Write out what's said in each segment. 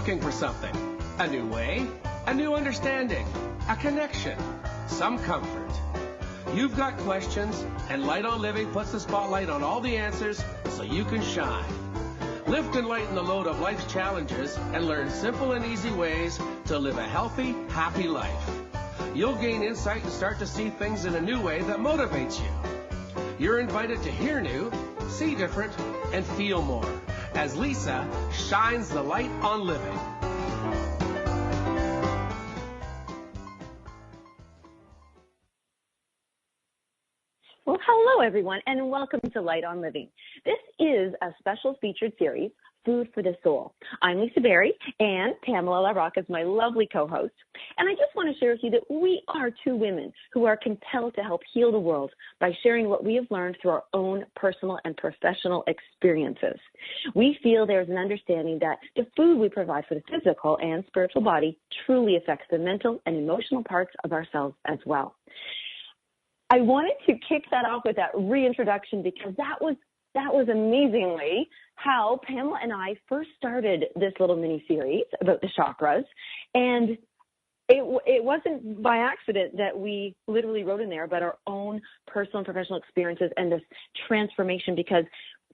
looking for something. A new way, a new understanding, a connection, some comfort. You've got questions, and Light on Living puts the spotlight on all the answers so you can shine. Lift and lighten the load of life's challenges and learn simple and easy ways to live a healthy, happy life. You'll gain insight and start to see things in a new way that motivates you. You're invited to hear new, see different, and feel more as Lisa shines the light on living. Well, hello, everyone, and welcome to Light on Living. This is a special featured series, Food for the Soul. I'm Lisa Berry, and Pamela LaRocque is my lovely co-host. And I just want to share with you that we are two women who are compelled to help heal the world by sharing what we have learned through our own personal and professional experiences. We feel there's an understanding that the food we provide for the physical and spiritual body truly affects the mental and emotional parts of ourselves as well. I wanted to kick that off with that reintroduction because that was amazingly how Pamela and I first started this little mini-series about the chakras. And it wasn't by accident that we literally wrote in there about our own personal and professional experiences and this transformation, because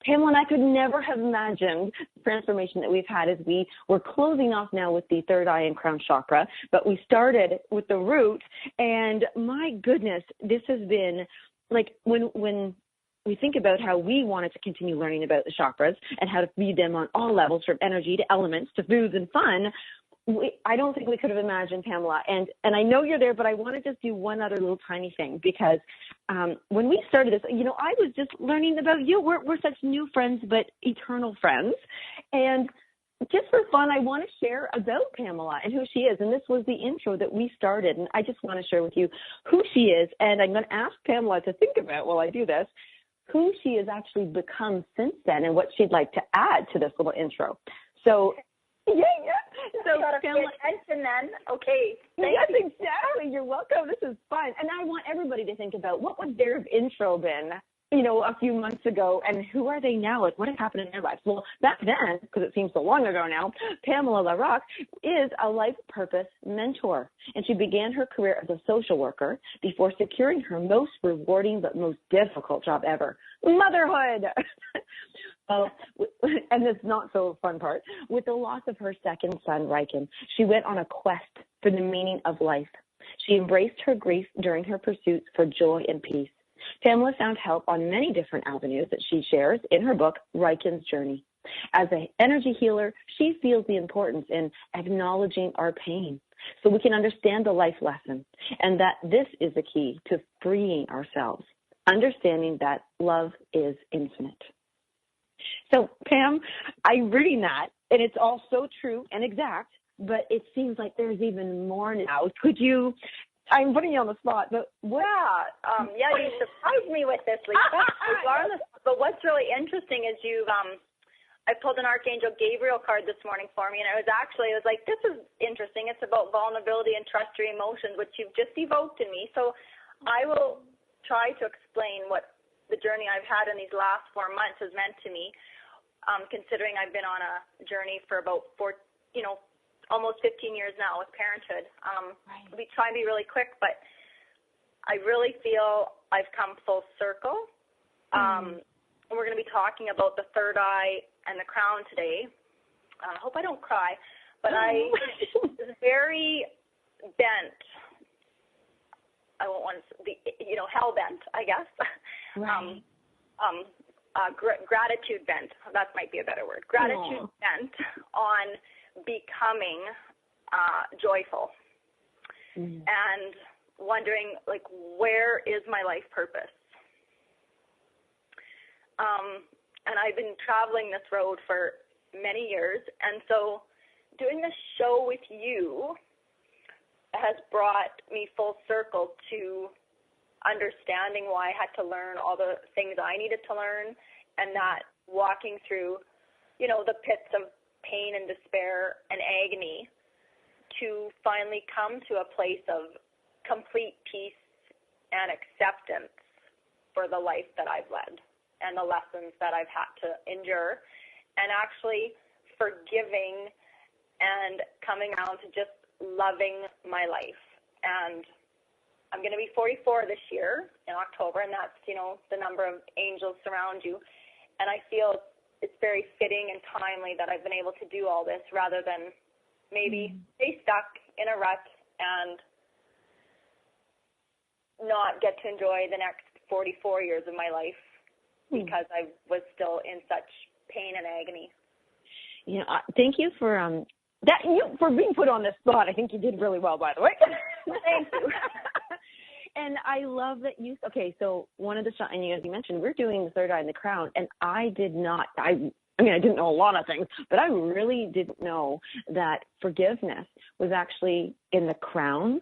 Pamela and I could never have imagined the transformation that we've had as we were closing off now with the third eye and crown chakra, but we started with the root, and my goodness, this has been like when we think about how we wanted to continue learning about the chakras and how to feed them on all levels, from energy to elements to foods and fun. I don't think we could have imagined, Pamela, and I know you're there, but I want to just do one other little tiny thing, because when we started this, you know, I was just learning about you. We're such new friends, but eternal friends, and just for fun, I want to share about Pamela and who she is, and this was the intro that we started, and I just want to share with you who she is, and I'm going to ask Pamela to think about, while I do this, who she has actually become since then and what she'd like to add to this little intro. So, yeah. So, Pamela, attention then. Okay. Yes, exactly. You're welcome. This is fun. And I want everybody to think about what would their intro been, you know, a few months ago, and who are they now? Like, what has happened in their lives? Well, back then, because it seems so long ago now, Pamela LaRocque is a life purpose mentor, and she began her career as a social worker before securing her most rewarding but most difficult job ever, motherhood. And this not so fun part, with the loss of her second son, Lighten, she went on a quest for the meaning of life. She embraced her grief during her pursuits for joy and peace. Pamela found help on many different avenues that she shares in her book, Lighten's Journey. As an energy healer, she feels the importance in acknowledging our pain so we can understand the life lesson, and that this is the key to freeing ourselves, understanding that love is infinite. So, Pam, I'm reading that, and it's all so true and exact, but it seems like there's even more now. Could you, I'm putting you on the spot, but what? Yeah, you surprised me with this, Lisa. But what's really interesting is I pulled an Archangel Gabriel card this morning for me, and it was like, this is interesting. It's about vulnerability and trust your emotions, which you've just evoked in me. So I will try to explain what the journey I've had in these last 4 months has meant to me, considering I've been on a journey for about almost 15 years now with parenthood. Right. We try and be really quick, but I really feel I've come full circle. We're going to be talking about the third eye and the crown today. I hope I don't cry, but I was very bent. I won't want to be, hell bent, I guess. Right. Gratitude bent. That might be a better word. Gratitude bent on becoming joyful and wondering, like, where is my life purpose? And I've been traveling this road for many years, and so doing this show with you has brought me full circle to understanding why I had to learn all the things I needed to learn, and that walking through, the pits of pain and despair and agony to finally come to a place of complete peace and acceptance for the life that I've led and the lessons that I've had to endure, and actually forgiving and coming around to just loving my life. And I'm going to be 44 this year in October, and that's, you know, the number of angels surround you. And I feel it's very fitting and timely that I've been able to do all this rather than maybe stay stuck in a rut and not get to enjoy the next 44 years of my life because I was still in such pain and agony. You know, thank you for for being put on the spot. I think you did really well, by the way. Thank you. And I love that so one of the, and as you mentioned, we're doing the third eye in the crown, and I didn't know a lot of things, but I really didn't know that forgiveness was actually in the crown.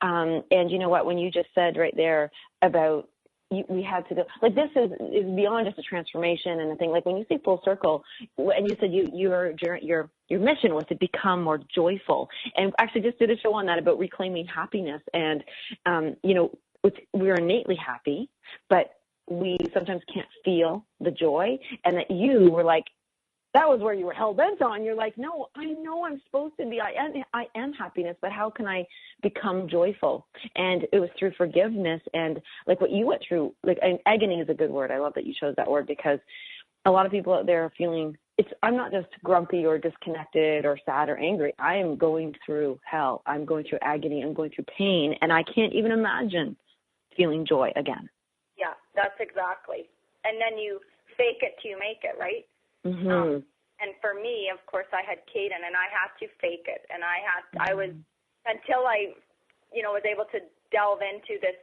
And you know what, when you just said right there about we had to go, like, this is beyond just a transformation and a thing. Like, when you say full circle, and you said your mission was to become more joyful, and actually just did a show on that about reclaiming happiness. And you know, we're innately happy, but we sometimes can't feel the joy. And that you were like, that was where you were hell bent on. You're like, no, I know I'm supposed to be. I am happiness, but how can I become joyful? And it was through forgiveness, and like what you went through. Like, and agony is a good word. I love that you chose that word, because a lot of people out there are feeling I'm not just grumpy or disconnected or sad or angry. I am going through hell. I'm going through agony. I'm going through pain, and I can't even imagine feeling joy again. Yeah, that's exactly. And then you fake it till you make it, right? Mm-hmm. And for me, of course, I had Caden, and I had to fake it. And I was, until I, you know, was able to delve into this,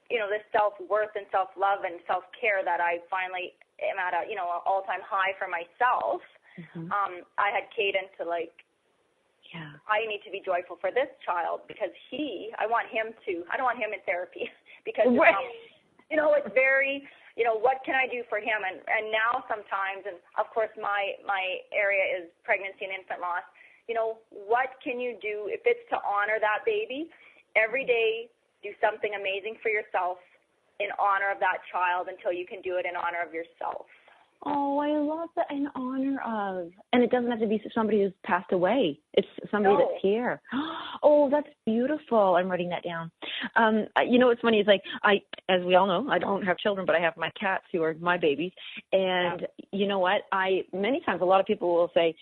you know, this self-worth and self-love and self-care that I finally am at a, you know, an all-time high for myself. I had Caden to, like, I need to be joyful for this child, because I don't want him in therapy because, you know, it's very, you know, what can I do for him? And now sometimes, and of course my area is pregnancy and infant loss, you know, what can you do if it's to honor that baby? Every day, do something amazing for yourself in honor of that child until you can do it in honor of yourself. Oh, I love that, in honor of. And it doesn't have to be somebody who's passed away. It's somebody that's here. Oh, that's beautiful. I'm writing that down. You know, what's funny is, like, as we all know, I don't have children, but I have my cats who are my babies. And you know what? Many times a lot of people will say,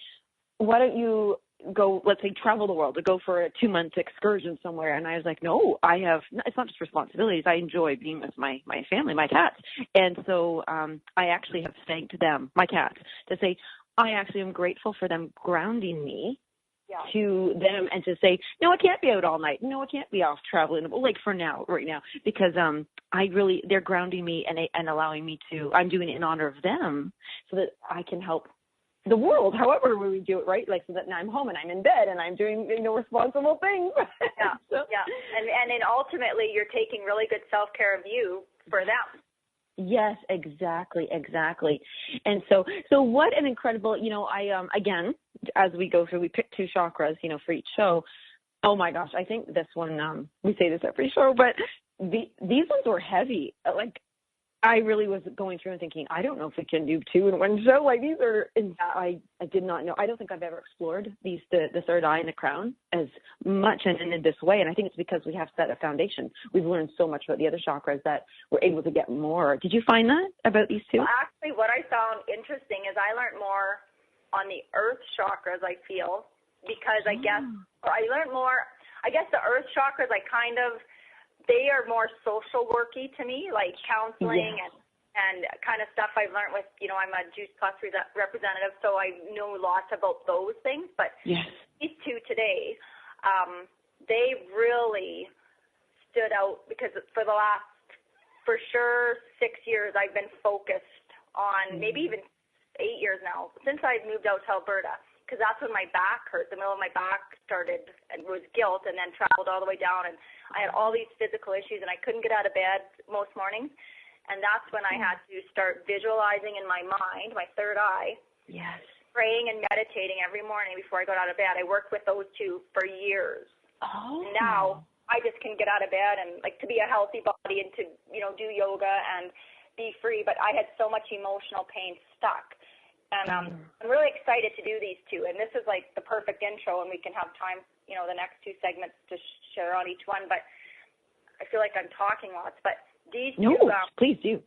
why don't you go, let's say, travel the world, to go for a 2-month excursion somewhere? And I was like, no, it's not just responsibilities. I enjoy being with my family, my cats. And so I actually have thanked them, my cats, to say, I actually am grateful for them grounding me to them, and to say, no, I can't be out all night. No, I can't be off traveling, like, right now, because they're grounding me and allowing me to, I'm doing it in honor of them so that I can help the world, however we do it, right? Like, so that now I'm home and I'm in bed and I'm doing, you know, responsible things. And then ultimately you're taking really good self-care of you for them. Yes, exactly. And so what an incredible, you know, I, again, as we go through, we pick 2 chakras, you know, for each show. Oh my gosh, I think this one, we say this every show, but these ones were heavy. Like, I really was going through and thinking, I don't know if we can do 2 in one show. Like, these are, I did not know. I don't think I've ever explored the third eye and the crown as much and in this way. And I think it's because we have set a foundation. We've learned so much about the other chakras that we're able to get more. Did you find that about these 2? Well, actually, what I found interesting is I learned more on the earth chakras, I feel, because I guess I learned more. I guess the earth chakras, they are more social worky to me, like counseling and kind of stuff I've learned with, you know, I'm a Juice Plus representative, so I know lots about those things. But these 2 today, they really stood out, because for the last, for sure, 6 years, I've been focused on, maybe even 8 years now, since I've moved out to Alberta, because that's when my back hurt. The middle of my back started, and was guilt, and then traveled all the way down, and I had all these physical issues, and I couldn't get out of bed most mornings. And that's when I had to start visualizing in my mind, my third eye, praying and meditating every morning before I got out of bed. I worked with those 2 for years. And now I just can get out of bed and, like, to be a healthy body and to, you know, do yoga and be free. But I had so much emotional pain stuck. And I'm really excited to do these two. And this is like the perfect intro, and we can have time, the next two segments to share on each one. But I feel like I'm talking lots. But these two, please do.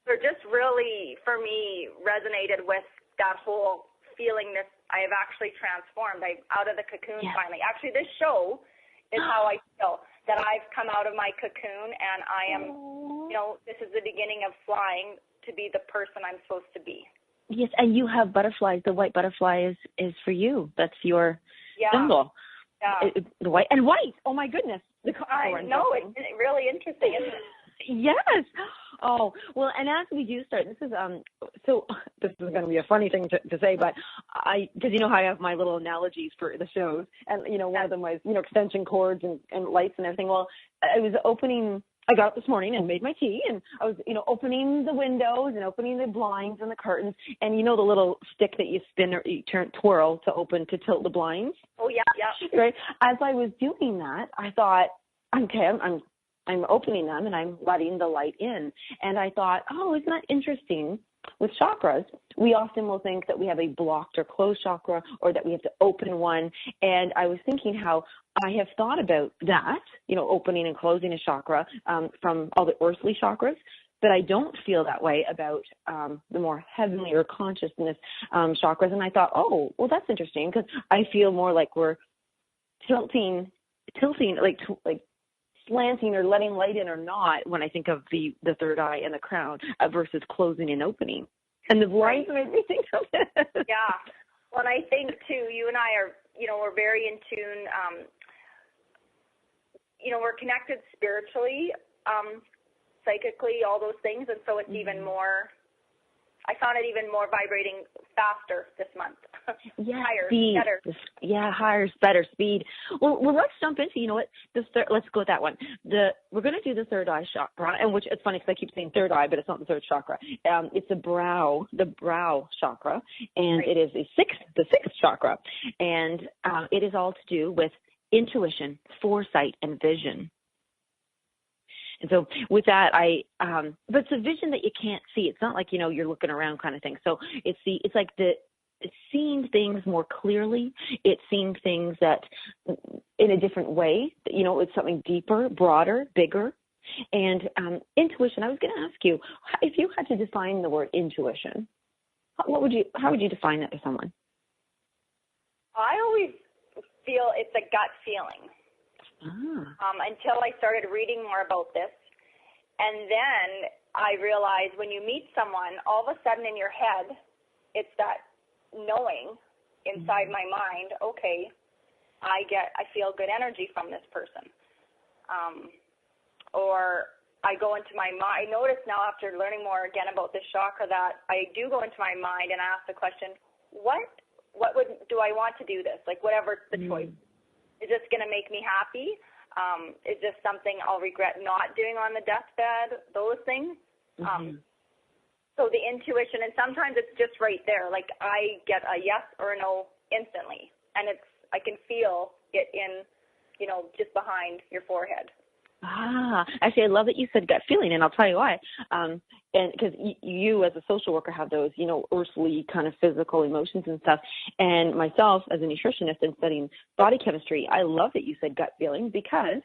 They're just really, for me, resonated with that whole feeling that I have actually transformed. I'm out of the cocoon finally. Actually, this show is how I feel, that I've come out of my cocoon, and I am, this is the beginning of flying to be the person I'm supposed to be. Yes, and you have butterflies. The white butterfly is for you. That's your symbol. Yeah. The white and white. Oh my goodness. I know, it's really interesting, isn't it? Yes. Oh, well, and as we do start, this is this is going to be a funny thing to say, but because how I have my little analogies for the shows, and one of them was extension cords and lights and everything. Well, I got up this morning and made my tea, and I was, opening the windows and opening the blinds and the curtains, and the little stick that you spin or you twirl to tilt the blinds. Oh yeah. Right. As I was doing that, I thought, okay, I'm opening them and I'm letting the light in, and I thought, oh, isn't that interesting? With chakras, we often will think that we have a blocked or closed chakra, or that we have to open one. And I was thinking how I have thought about that, opening and closing a chakra from all the earthly chakras, but I don't feel that way about the more heavenly or consciousness chakras. And I thought, oh, well, that's interesting, because I feel more like we're tilting, like slanting or letting light in or not when I think of the third eye and the crown versus closing and opening. And the blinds made me think of it. Yeah. Well, and I think, too, you and I are, we're very in tune. We're connected spiritually, psychically, all those things. And so it's even more, I found it even more vibrating faster this month. Yeah, higher, speed. better. Yeah, higher, better, speed. Well, let's jump into, let's go with that one. We're going to do the third eye chakra, and which it's funny because I keep saying third eye, but it's not the third chakra. It's the brow chakra, and it is the sixth chakra, and it is all to do with intuition, foresight, and vision. And so with that, but it's a vision that you can't see. It's not like, you're looking around kind of thing. So it's seeing things more clearly. It's seeing things that in a different way, it's something deeper, broader, bigger. And intuition, I was going to ask you, if you had to define the word intuition, how would you define that to someone? I always feel it's a gut feeling. Until I started reading more about this. And then I realized when you meet someone, all of a sudden in your head, it's that knowing inside my mind, okay, I feel good energy from this person. Or I go into my mind. I notice now after learning more again about this chakra that I do go into my mind and ask the question, what do I want to do this? Like whatever the choice. Is this going to make me happy? Is this something I'll regret not doing on the deathbed? Those things. So the intuition, and sometimes it's just right there. Like I get a yes or a no instantly, and I can feel it in, just behind your forehead. Actually, I love that you said gut feeling, and I'll tell you why. And because you as a social worker have those, earthly kind of physical emotions and stuff. And myself as a nutritionist and studying body chemistry, I love that you said gut feeling, because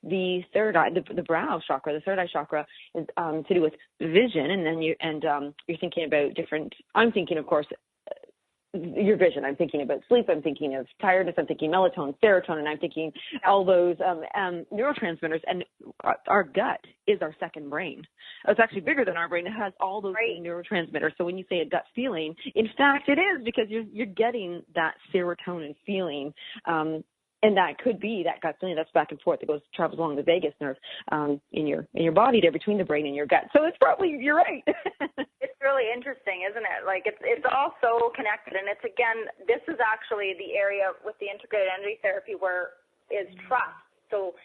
the third eye, the brow chakra, the third eye chakra is to do with vision. And then you're thinking about different, I'm thinking, of course, your vision. I'm thinking about sleep. I'm thinking of tiredness. I'm thinking melatonin, serotonin. I'm thinking all those neurotransmitters. And our gut is our second brain. It's actually bigger than our brain. It has all those neurotransmitters. So when you say a gut feeling, in fact, it is, because you're getting that serotonin feeling. And that could be that gut feeling that's back and forth. It travels along the vagus nerve in your body there between the brain and your gut. So it's probably, you're right. It's really interesting, isn't it? Like it's all so connected. And it's, again, this is actually the area with the integrated energy therapy where is trust. So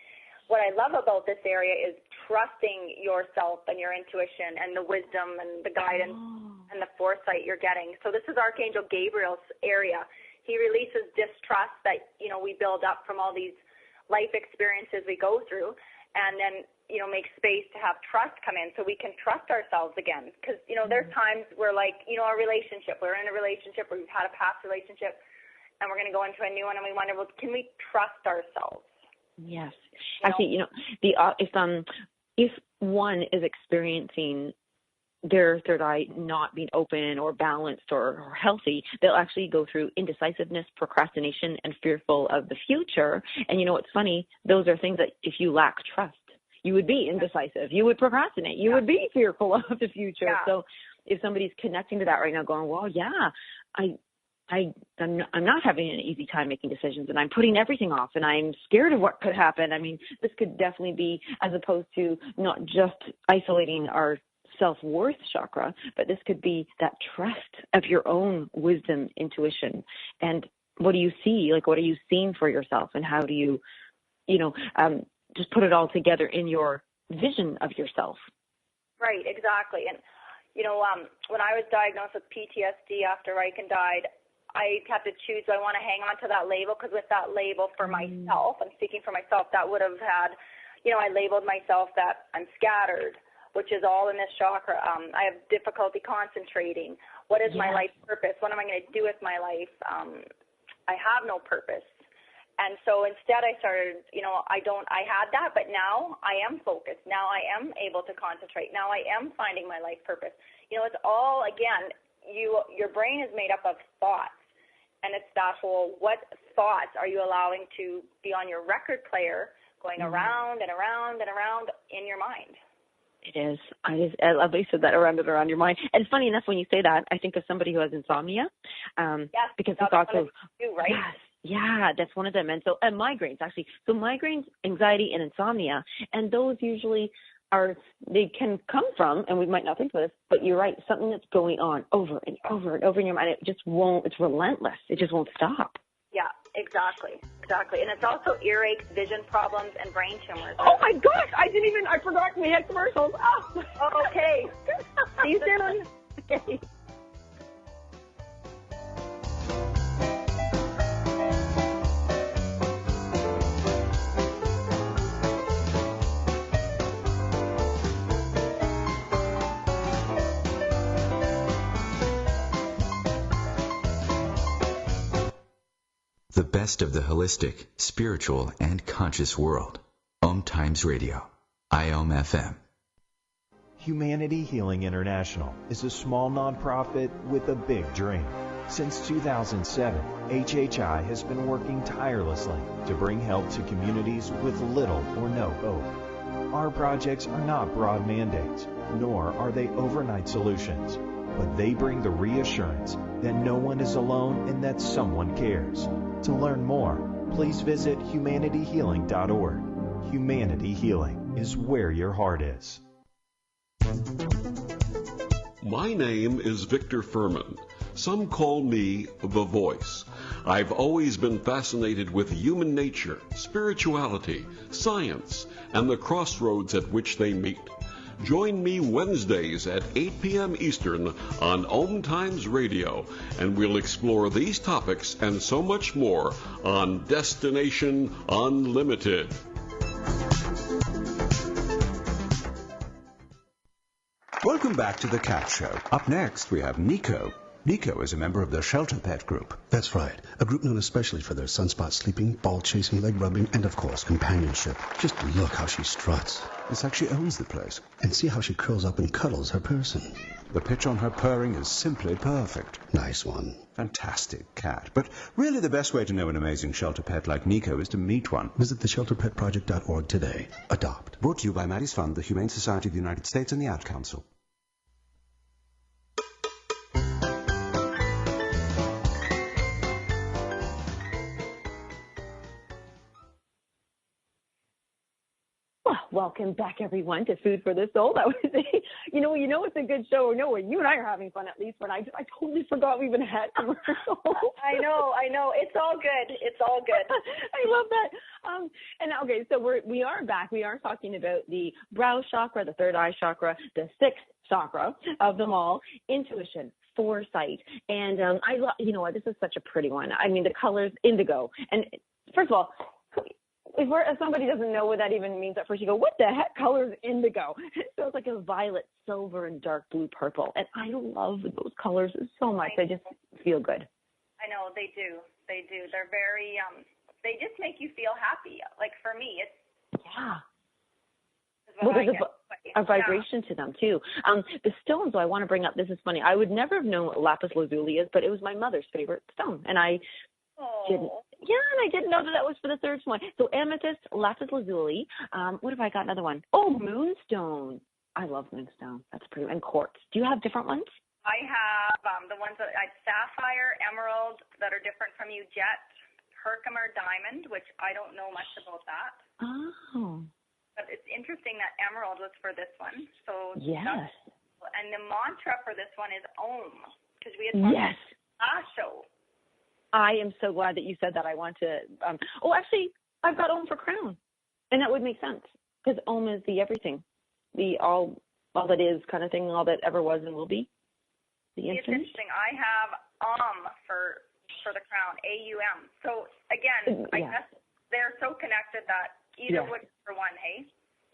what I love about this area is trusting yourself and your intuition and the wisdom and the guidance and the foresight you're getting. So this is Archangel Gabriel's area. He releases distrust that, we build up from all these life experiences we go through. And then make space to have trust come in so we can trust ourselves again. Because, there's times where, like, a relationship, we're in a relationship or we've had a past relationship and we're going to go into a new one and we wonder, well, can we trust ourselves? Yes. Actually, if one is experiencing their third eye not being open or balanced or healthy, they'll actually go through indecisiveness, procrastination, and fearful of the future. And what's funny? Those are things that if you lack trust, you would be indecisive. You would procrastinate. You would be fearful of the future. Yeah. So if somebody's connecting to that right now going, well, yeah, I'm not having an easy time making decisions, and I'm putting everything off, and I'm scared of what could happen. I mean, this could definitely be, as opposed to not just isolating our self-worth chakra, but this could be that trust of your own wisdom, intuition, and what do you see? Like, what are you seeing for yourself, and how do you, just put it all together in your vision of yourself? Right, exactly. And, when I was diagnosed with PTSD after Lighten died, I had to choose, do I want to hang on to that label? Because with that label for myself, I'm speaking for myself, that would have had, I labeled myself that I'm scattered, which is all in this chakra. I have difficulty concentrating. What is my life purpose? What am I going to do with my life? I have no purpose. And so instead I started, I had that, but now I am focused. Now I am able to concentrate. Now I am finding my life purpose. It's all, again, your brain is made up of thoughts. And it's that whole, what thoughts are you allowing to be on your record player going around and around and around in your mind? It is. I love that you said that, around and around your mind. And funny enough, when you say that, I think of somebody who has insomnia. Yes, because the thoughts of, you, right? Yes. Yeah, that's one of them. And so, and migraines, actually. So migraines, anxiety, and insomnia, and those usually they can come from, and we might not think of this, but you're right, something that's going on over and over and over in your mind. It just won't, it's relentless. It just won't stop. Yeah, exactly. And it's also earaches, vision problems, and brain tumors. Oh my gosh, I forgot we had commercials. Oh, okay. See you soon. Okay. The best of the holistic, spiritual, and conscious world. Om Times Radio. IOM FM. Humanity Healing International is a small nonprofit with a big dream. Since 2007, HHI has been working tirelessly to bring help to communities with little or no hope. Our projects are not broad mandates, nor are they overnight solutions, but they bring the reassurance that no one is alone and that someone cares. To learn more, please visit humanityhealing.org. Humanity Healing is where your heart is. My name is Victor Furman. Some call me the Voice. I've always been fascinated with human nature, spirituality, science, and the crossroads at which they meet. Join me Wednesdays at 8 p.m. Eastern on Om Times Radio, and we'll explore these topics and so much more on Destination Unlimited. Welcome back to The Cat Show. Up next, we have Nico. Nico is a member of the Shelter Pet Group. That's right. A group known especially for their sunspot sleeping, ball chasing, leg rubbing, and of course, companionship. Just look how she struts. It's like she owns the place. And see how she curls up and cuddles her person. The pitch on her purring is simply perfect. Nice one. Fantastic cat. But really the best way to know an amazing shelter pet like Nico is to meet one. Visit theshelterpetproject.org today. Adopt. Brought to you by Maddie's Fund, the Humane Society of the United States, and the Ad Council. Welcome back, everyone, to Food for the Soul. That was it's a good show. No, you and I are having fun, at least when I totally forgot we even had commercials. I know. It's all good. I love that. And okay, so we are back. We are talking about the brow chakra, the third eye chakra, the sixth chakra of them all, intuition, foresight. And I love, this is such a pretty one. I mean, the colors indigo. And first of all, if somebody doesn't know what that even means at first, you go, what the heck color is indigo? It feels like a violet, silver, and dark blue, purple. And I love those colors so much. They just feel good. I know, they do. They do. They're very, they just make you feel happy. Like for me, it's... Yeah. Well, there's a vibration to them, too. The stones, though, I want to bring up, this is funny. I would never have known what lapis lazuli is, but it was my mother's favorite stone. And I didn't know that was for the third one. So amethyst, lapis lazuli. What have I got? Another one. Oh, moonstone. I love moonstone. That's pretty. And quartz. Do you have different ones? I have the ones that I sapphire, emerald that are different from you, jet, herkimer, diamond, which I don't know much about that. Oh. But it's interesting that emerald was for this one. So yes. And the mantra for this one is Om, because we had show. I am so glad that you said that. I want to. Actually, I've got Om for crown, and that would make sense because Om is the everything, the all that is kind of thing, all that ever was and will be. The it's interesting. I have for the crown, AUM. So again, I guess they're so connected that either would for one, hey?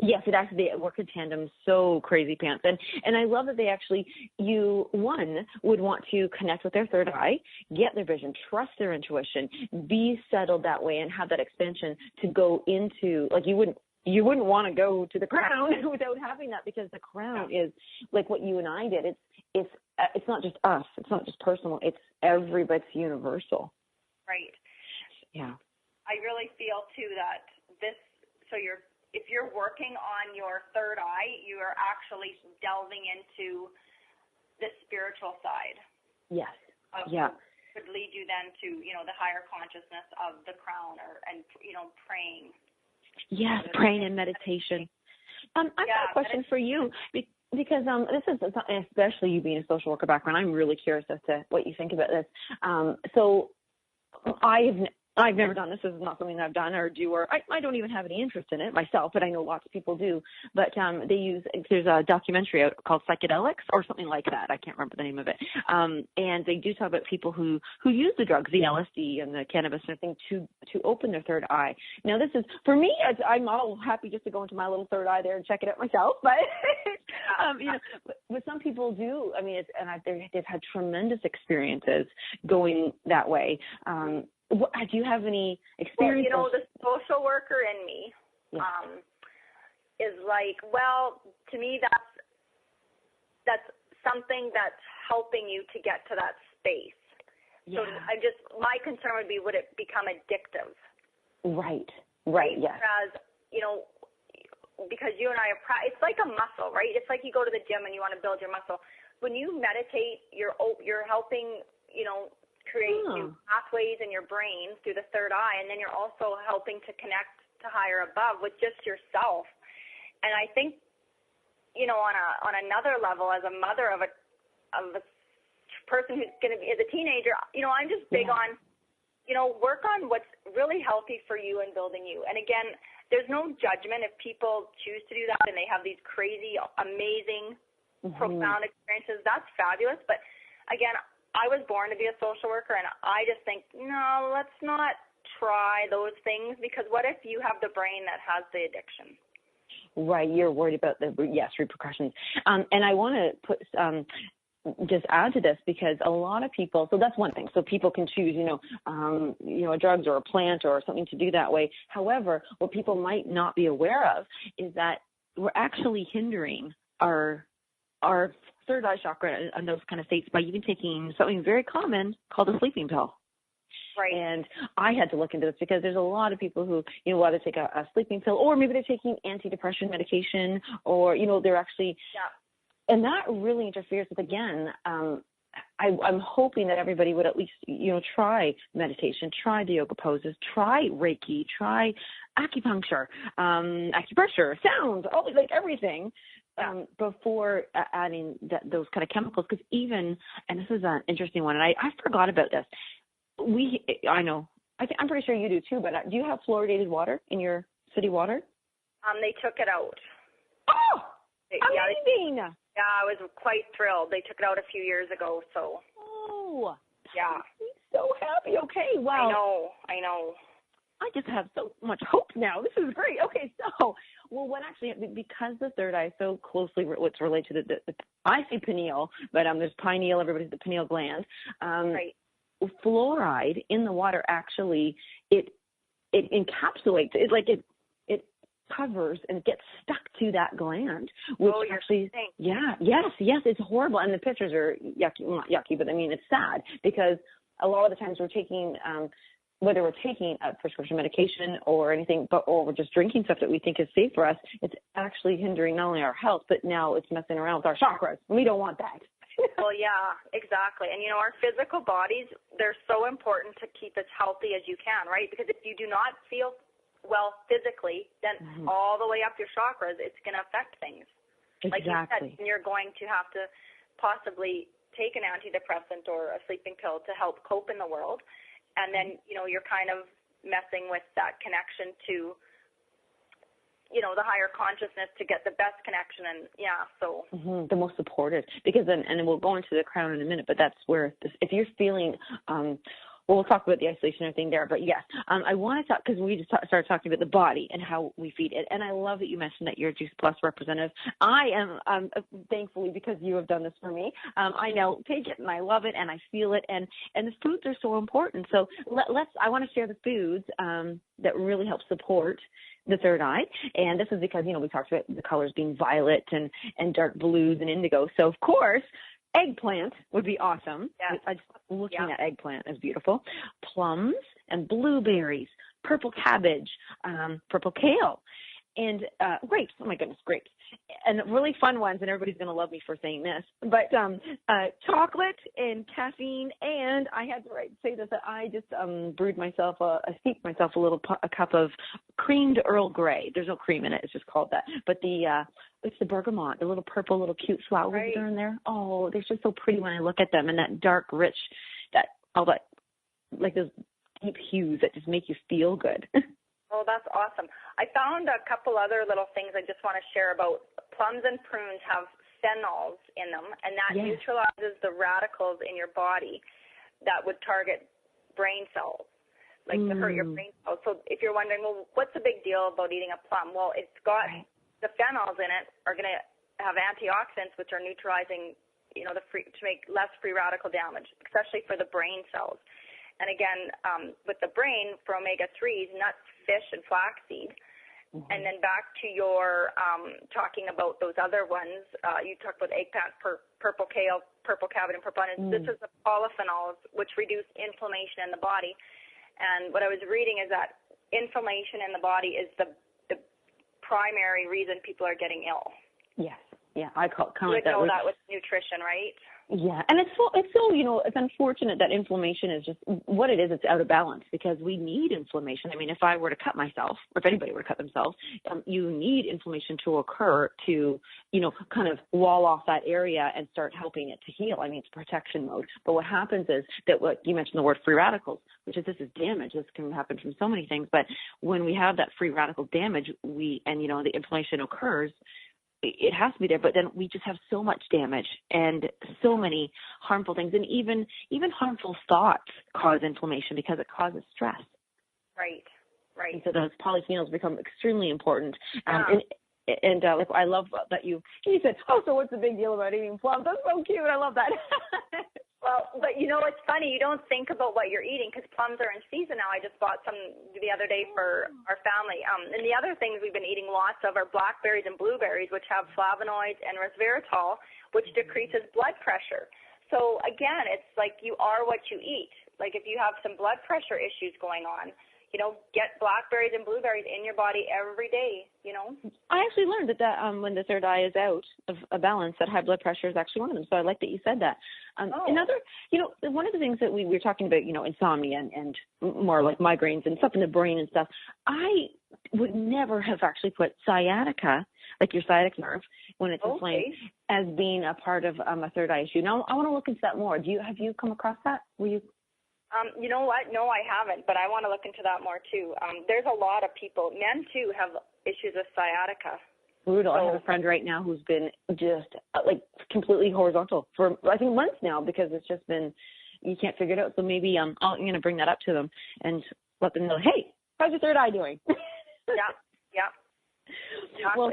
Yes, it actually, they work in tandem so crazy pants. And I love that they actually, one would want to connect with their third eye, get their vision, trust their intuition, be settled that way and have that expansion to go into, like you wouldn't want to go to the crown without having that, because the crown is like what you and I did. It's not just us. It's not just personal. It's everybody's universal. Right. Yeah. I really feel too that if you're working on your third eye, you are actually delving into the spiritual side. Yes. Could lead you then to, the higher consciousness of the crown and praying. Yes, praying and meditation. I've got a question for you because this is, especially you being a social worker background, I'm really curious as to what you think about this. So I've never done this. This is not something that I've done or do, or I don't even have any interest in it myself, but I know lots of people do. But there's a documentary out called Psychedelics or something like that. I can't remember the name of it. And they do talk about people who use the drugs, the LSD and the cannabis and everything to open their third eye. Now this is, for me, I'm all happy just to go into my little third eye there and check it out myself. But, but some people do. I mean, they've had tremendous experiences going that way. Do you have any experience? Well, the social worker in me is like, to me that's something that's helping you to get to that space. Yeah. So my concern would be, would it become addictive? Right, yes. Whereas, because you and I it's like a muscle, right? It's like you go to the gym and you want to build your muscle. When you meditate, you're helping, create new pathways in your brain through the third eye, and then you're also helping to connect to higher above with just yourself. And I think, on another level, as a mother of a person who's going to be, as a teenager, I'm just big on, work on what's really healthy for you and building you. And again, there's no judgment if people choose to do that and they have these crazy, amazing, profound experiences. That's fabulous. But again, I was born to be a social worker, and I just think, no, let's not try those things, because what if you have the brain that has the addiction? Right, you're worried about the repercussions. And I want to put just add to this, because a lot of people, so that's one thing. So people can choose, drugs or a plant or something to do that way. However, what people might not be aware of is that we're actually hindering our third eye chakra and those kind of states by even taking something very common called a sleeping pill. Right. And I had to look into this because there's a lot of people who, either take a sleeping pill, or maybe they're taking antidepressant medication, or, they're actually, and that really interferes with, again, I'm hoping that everybody would at least, try meditation, try the yoga poses, try Reiki, try acupuncture, acupressure, sound, everything. Before adding those kind of chemicals, because even, and this is an interesting one, and I forgot about this. I'm pretty sure you do too, but do you have fluoridated water in your city water? They took it out. Oh, amazing! I was quite thrilled. They took it out a few years ago, so. Oh. Yeah. I'm so happy. Okay, wow. I know. I just have so much hope now. This is great. Okay, so, what actually, because the third eye is so closely what's related to the I say pineal, but there's pineal, everybody's the pineal gland. Right. Fluoride in the water actually, it encapsulates, it covers and gets stuck to that gland, which actually, yes, it's horrible. And the pictures are yucky, well, not yucky, but I mean, it's sad because a lot of the times we're taking, whether we're taking a prescription medication or anything, or we're just drinking stuff that we think is safe for us, it's actually hindering not only our health, but now it's messing around with our chakras. We don't want that. Well, yeah, exactly. And, our physical bodies, they're so important to keep as healthy as you can, right? Because if you do not feel well physically, then all the way up your chakras, it's going to affect things. Exactly. Like you said, you're going to have to possibly take an antidepressant or a sleeping pill to help cope in the world. And then, you're kind of messing with that connection to, the higher consciousness to get the best connection. And, so. The most supported. Because then, and we'll go into the crown in a minute, but that's where, if you're feeling, we'll talk about the isolation and everything there, but yes, I want to talk, because we just started talking about the body and how we feed it, and I love that you mentioned that you're a Juice Plus representative. I am, thankfully, because you have done this for me, I now take it and I love it and I feel it, and the foods are so important. So I want to share the foods that really help support the third eye, and this is because, we talked about the colors being violet and dark blues and indigo, so of course, eggplant would be awesome. Yeah. I just looking at eggplant is beautiful. Plums and blueberries, purple cabbage, purple kale, and grapes. Oh my goodness, grapes. And really fun ones, and everybody's going to love me for saying this, but chocolate and caffeine, and I had to say this, that I just brewed myself, steeped myself a cup of creamed Earl Grey. There's no cream in it, it's just called that. But it's the bergamot, the little purple, little cute flowers that are in there. Oh, they're just so pretty when I look at them, and that dark, rich, all that, like those deep hues that just make you feel good. Oh, that's awesome. I found a couple other little things I just want to share about. Plums and prunes have phenols in them, and that neutralizes the radicals in your body that would target brain cells, like to hurt your brain cells. So if you're wondering, well, what's the big deal about eating a plum? Well, it's got the phenols in it are going to have antioxidants, which are neutralizing, to make less free radical damage, especially for the brain cells. And again, with the brain, for omega-3s, nuts, fish, and flaxseed. And then back to your talking about those other ones, you talked about eggplant, purple kale, purple cabbage, and purple onions. This is the polyphenols, which reduce inflammation in the body. And what I was reading is that inflammation in the body is the primary reason people are getting ill. Yes. Yeah, I call it kind of that. You would know that with nutrition, right? Yeah, and it's so it's unfortunate that inflammation is just what it is. It's out of balance because we need inflammation. I mean, if I were to cut myself, or if anybody were to cut themselves, you need inflammation to occur to, kind of wall off that area and start helping it to heal. I mean, it's protection mode. But what happens is that what you mentioned the word free radicals, which is this is damage. This can happen from so many things. But when we have that free radical damage, the inflammation occurs. It has to be there, but then we just have so much damage and so many harmful things, and even harmful thoughts cause inflammation because it causes stress. Right. And so those polyphenols become extremely important. And I love that you said, oh, so what's the big deal about eating plums? That's so cute. I love that. Well, but it's funny. You don't think about what you're eating because plums are in season now. I just bought some the other day for our family. And the other things we've been eating lots of are blackberries and blueberries, which have flavonoids and resveratrol, which decreases blood pressure. So again, it's like you are what you eat. Like if you have some blood pressure issues going on, get blackberries and blueberries in your body every day, I actually learned that when the third eye is out of a balance, that high blood pressure is actually one of them. So I like that you said that. Another, one of the things that we were talking about, insomnia and more like migraines and stuff in the brain and stuff, I would never have actually put sciatica, like your sciatic nerve, when it's inflamed, as being a part of a third eye issue. Now, I want to look into that more. Have you come across that? Were you? You know what? No, I haven't, but I want to look into that more too. There's a lot of people, men too, have issues with sciatica. Brutal. I have a friend right now who's been just completely horizontal for I think months now because it's just been you can't figure it out. So maybe I'm going to bring that up to them and let them know, hey, how's your third eye doing? Yeah. Exactly. Well,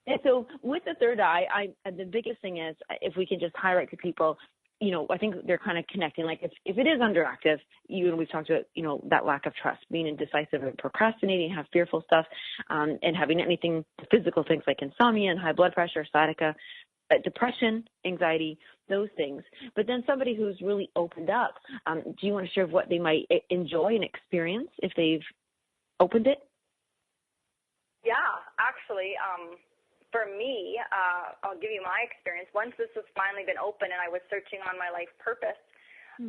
and so with the third eye, the biggest thing is if we can just highlight to people, I think they're kind of connecting. Like if it is underactive, we've talked about, that lack of trust, being indecisive and procrastinating, have fearful stuff, and having anything, physical things like insomnia and high blood pressure, sciatica, depression, anxiety, those things. But then somebody who's really opened up, do you want to share what they might enjoy and experience if they've opened it? Yeah, actually, for me, I'll give you my experience. Once this has finally been open and I was searching on my life purpose,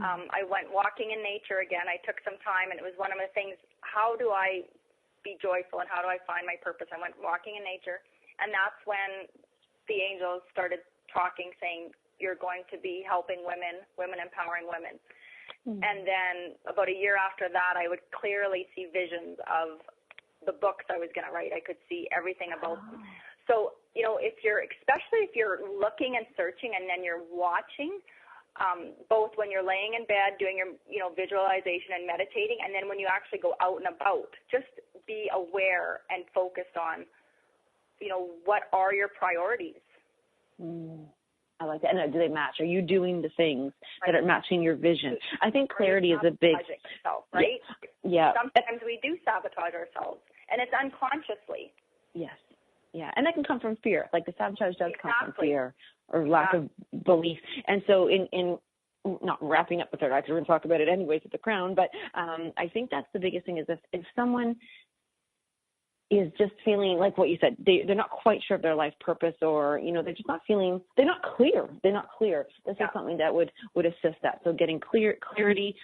I went walking in nature again. I took some time, and it was one of the things, how do I be joyful and how do I find my purpose? I went walking in nature, and that's when the angels started talking, saying, you're going to be helping women empowering women. And then about a year after that, I would clearly see visions of the books I was going to write. I could see everything about them. So, especially if you're looking and searching and then you're watching, both when you're laying in bed doing your, visualization and meditating, and then when you actually go out and about, just be aware and focused on, what are your priorities? I like that. And do they match? Are you doing the things that are matching your vision? I think clarity is a big, yourself, right? Yeah. Sometimes we do sabotage ourselves, and it's unconsciously. Yes. Yeah. And that can come from fear. Like the sabotage does come from fear or lack of belief. And so in not wrapping up the third eye, because we're going to talk about it anyways with the crown, but I think that's the biggest thing is if someone is just feeling like what you said, they're not quite sure of their life purpose, or, they're just not feeling, they're not clear. This is something that would assist that. So getting clarity,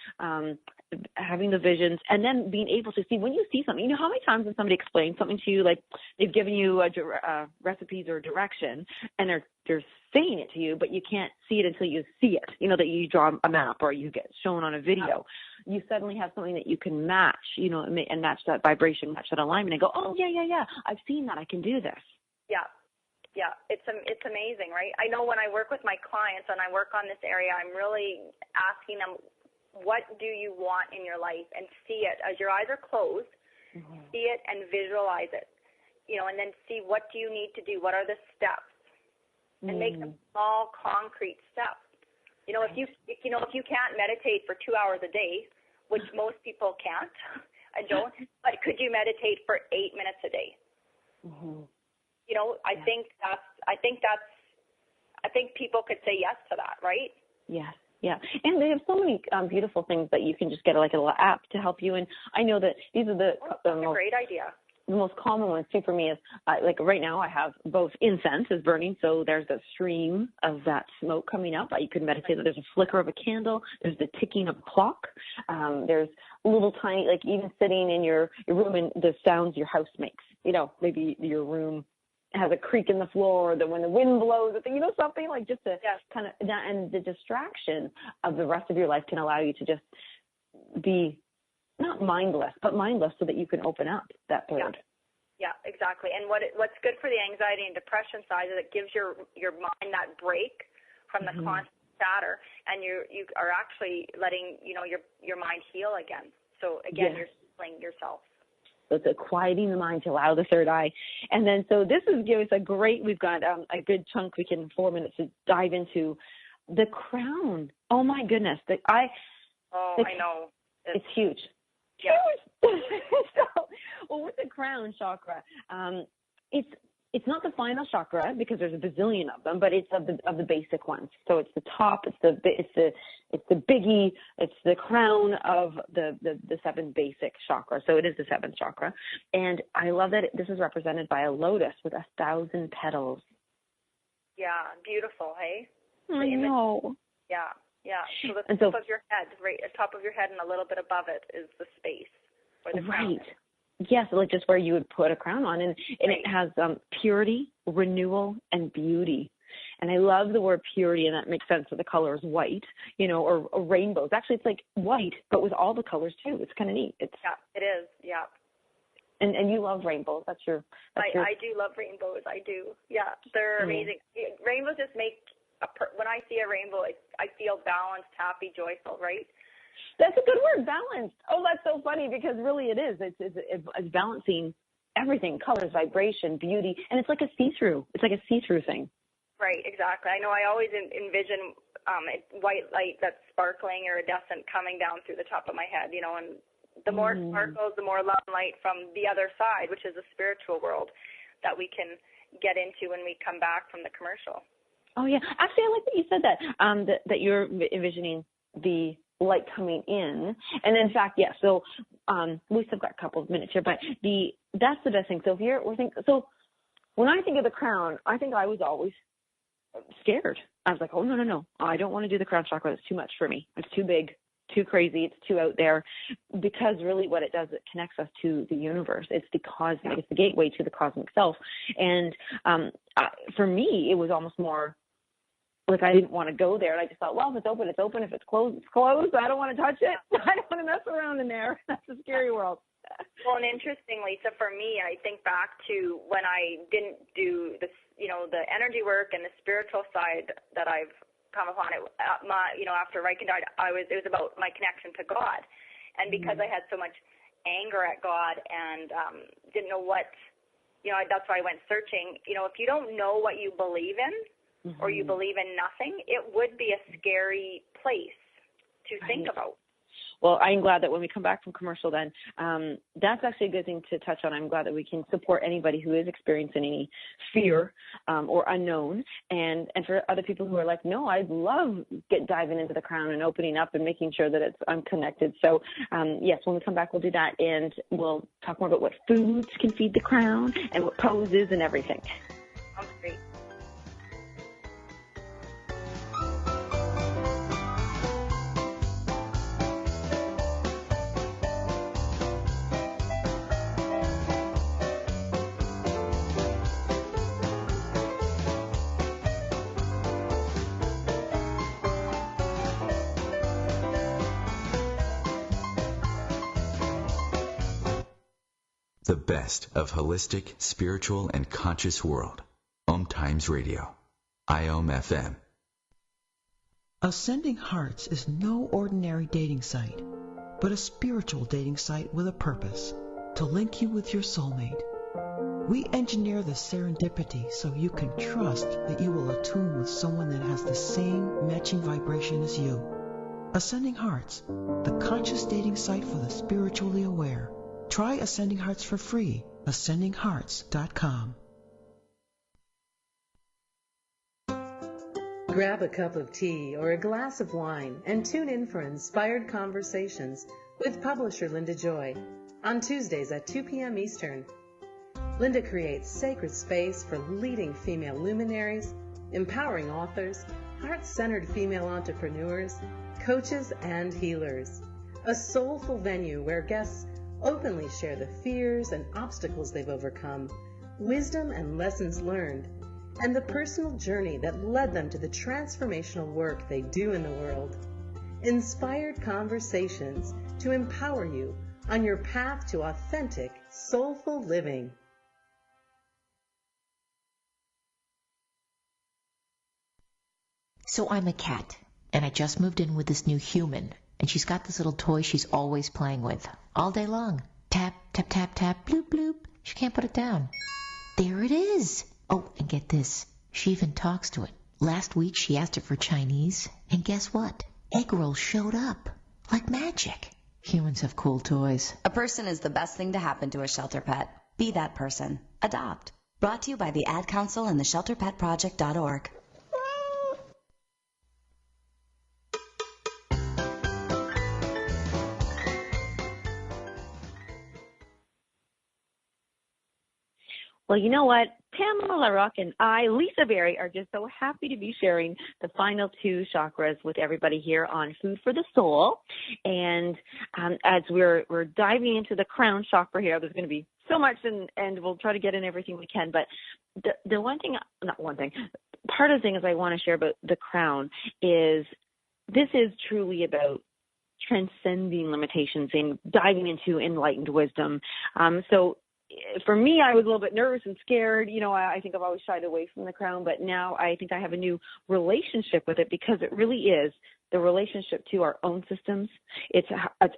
having the visions, and then being able to see when you see something. How many times has somebody explained something to you, like they've given you recipes or direction, and they're saying it to you, but you can't see it until you see it, that you draw a map or you get shown on a video. You suddenly have something that you can match, and match that vibration, match that alignment, and go, oh, yeah, I've seen that. I can do this. Yeah. It's amazing, right? I know when I work with my clients and I work on this area, I'm really asking them, what do you want in your life? And see it as your eyes are closed, see it and visualize it, and then see what do you need to do? What are the steps? And make them small, concrete steps. If you can't meditate for 2 hours a day, which most people can't, I don't, but could you meditate for 8 minutes a day? I think people could say yes to that, right? Yes. Yeah, and they have so many beautiful things that you can just get like a little app to help you. And I know that these are the most, great idea. The most common ones too for me is like right now I have both incense is burning, so there's a stream of that smoke coming up. You can meditate. There's a flicker of a candle. There's the ticking of a clock. There's little tiny, like even sitting in your room and the sounds your house makes. Maybe your room has a creak in the floor, or when the wind blows, something like just to kind of, and the distraction of the rest of your life can allow you to just be not mindless, but mindless so that you can open up that third. Yeah, exactly. And what's good for the anxiety and depression side is it gives your mind that break from the constant chatter, and you are actually letting your mind heal again. So again, you're healing yourself. So it's quieting the mind to allow the third eye. And then, so this is give us we've got a good chunk, 4 minutes to dive into the crown. Oh my goodness. I know. It's huge. Yeah. Well, with the crown chakra, it's not the final chakra because there's a bazillion of them, but it's of the basic ones. So it's the top, it's the biggie, it's the crown of the 7 basic chakras. So it is the 7th chakra, and I love that this is represented by a lotus with 1,000 petals. Yeah, beautiful, hey? I know. Yeah. So the top of your head, right, top of your head, and a little bit above it is the space where the crown is. Yes, like just where you would put a crown on, and it has purity, renewal, and beauty. And I love the word purity, and that makes sense. So the color is white, or rainbows. Actually, it's like white, but with all the colors too. It's kind of neat. It is. Yeah. And you love rainbows. I do love rainbows. I do. Yeah, they're amazing. Rainbows just make when I see a rainbow, I feel balanced, happy, joyful, right? That's a good word, balanced. Oh, that's so funny because really it is. It's balancing everything, colors, vibration, beauty, and it's like a see-through. It's like a see-through thing. Right, exactly. I know I always envision white light that's sparkling, iridescent, coming down through the top of my head, and the more it sparkles, the more love and light from the other side, which is the spiritual world that we can get into when we come back from the commercial. Oh, yeah. Actually, I like that you said that, that you're envisioning the light coming in. And in fact, yeah, so we still got a couple of minutes here, but that's the best thing. So so when I think of the crown, I think I was always scared. I was like, oh, no. I don't want to do the crown chakra. It's too much for me. It's too big, too crazy. It's too out there, because really what it does, it connects us to the universe. It's the cosmic. It's the gateway to the cosmic self. And for me, it was almost more like I didn't want to go there. And I just thought, well, if it's open, it's open. If it's closed, it's closed. I don't want to touch it. I don't want to mess around in there. That's a scary world. Well, and interestingly, so for me, I think back to when I didn't do this, the energy work and the spiritual side that I've come upon it. After Lighten died, it was about my connection to God, and because I had so much anger at God and didn't know what, that's why I went searching. If you don't know what you believe in, or you believe in nothing, it would be a scary place to think about. Well, I'm glad that when we come back from commercial then, that's actually a good thing to touch on. I'm glad that we can support anybody who is experiencing any fear or unknown. And for other people who are like, no, I love diving into the crown and opening up and making sure that I'm connected. So, yes, when we come back, we'll do that. And we'll talk more about what foods can feed the crown and what poses and everything. Sounds great. The best of holistic, spiritual, and conscious world. Om Times Radio. IOM FM. Ascending Hearts is no ordinary dating site, but a spiritual dating site with a purpose, to link you with your soulmate. We engineer the serendipity so you can trust that you will attune with someone that has the same matching vibration as you. Ascending Hearts, the conscious dating site for the spiritually aware. Try Ascending Hearts for free. AscendingHearts.com. Grab a cup of tea or a glass of wine and tune in for inspired conversations with publisher Linda Joy on Tuesdays at 2 p.m. Eastern. Linda creates sacred space for leading female luminaries, empowering authors, heart-centered female entrepreneurs, coaches, and healers. A soulful venue where guests openly share the fears and obstacles they've overcome, wisdom and lessons learned, and the personal journey that led them to the transformational work they do in the world. Inspired conversations to empower you on your path to authentic, soulful living. So I'm a cat, and I just moved in with this new human. And she's got this little toy she's always playing with, all day long. Tap, tap, tap, tap, bloop, bloop. She can't put it down. There it is. Oh, and get this. She even talks to it. Last week she asked it for Chinese, and guess what? Egg rolls showed up. Like magic. Humans have cool toys. A person is the best thing to happen to a shelter pet. Be that person. Adopt. Brought to you by the Ad Council and the ShelterPetProject.org. Well, you know what? Pamela LaRocque and I, Lisa Berry, are just so happy to be sharing the final two chakras with everybody here on Food for the Soul. And as we're diving into the crown chakra here, there's going to be so much, and we'll try to get in everything we can. But part of the things I want to share about the crown is this is truly about transcending limitations and diving into enlightened wisdom. So for me, I was a little bit nervous and scared. I think I've always shied away from the crown, but now I think I have a new relationship with it because it really is the relationship to our own systems. It's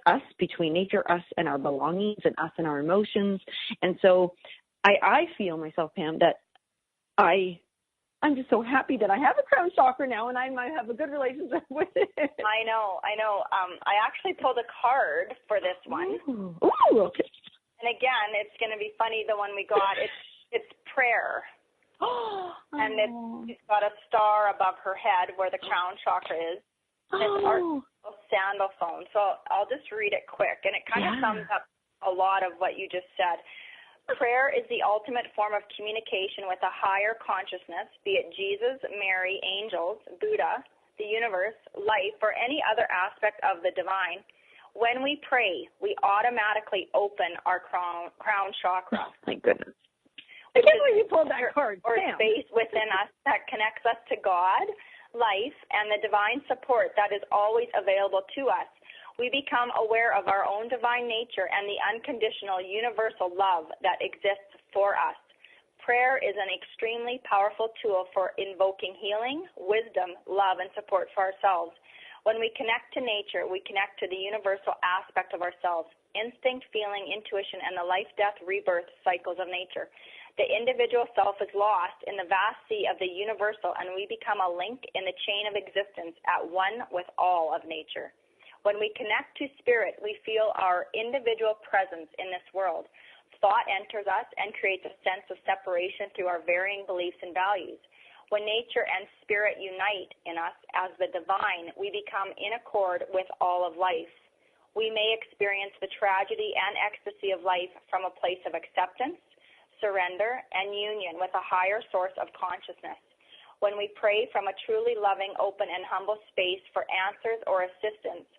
us, between nature, us and our belongings, and us and our emotions. And so I feel myself, Pam, that I'm just so happy that I have a crown chakra now, and I might have a good relationship with it. I know. I actually pulled a card for this one. Ooh, okay. And again, it's going to be funny, the one we got. It's prayer. And it's got a star above her head where the crown chakra is. And it's our sandal phone. So I'll just read it quick. And it kind of sums up a lot of what you just said. Prayer is the ultimate form of communication with a higher consciousness, be it Jesus, Mary, angels, Buddha, the universe, life, or any other aspect of the divine. When we pray, we automatically open our crown chakra. Oh, my goodness. I can't believe you pulled that card. Or space within us that connects us to God, life, and the divine support that is always available to us. We become aware of our own divine nature and the unconditional universal love that exists for us. Prayer is an extremely powerful tool for invoking healing, wisdom, love, and support for ourselves. When we connect to nature, we connect to the universal aspect of ourselves, instinct, feeling, intuition, and the life, death, rebirth cycles of nature. The individual self is lost in the vast sea of the universal, and we become a link in the chain of existence at one with all of nature. When we connect to spirit, we feel our individual presence in this world. Thought enters us and creates a sense of separation through our varying beliefs and values. When nature and spirit unite in us as the divine, we become in accord with all of life. We may experience the tragedy and ecstasy of life from a place of acceptance, surrender, and union with a higher source of consciousness. When we pray from a truly loving, open, and humble space for answers or assistance,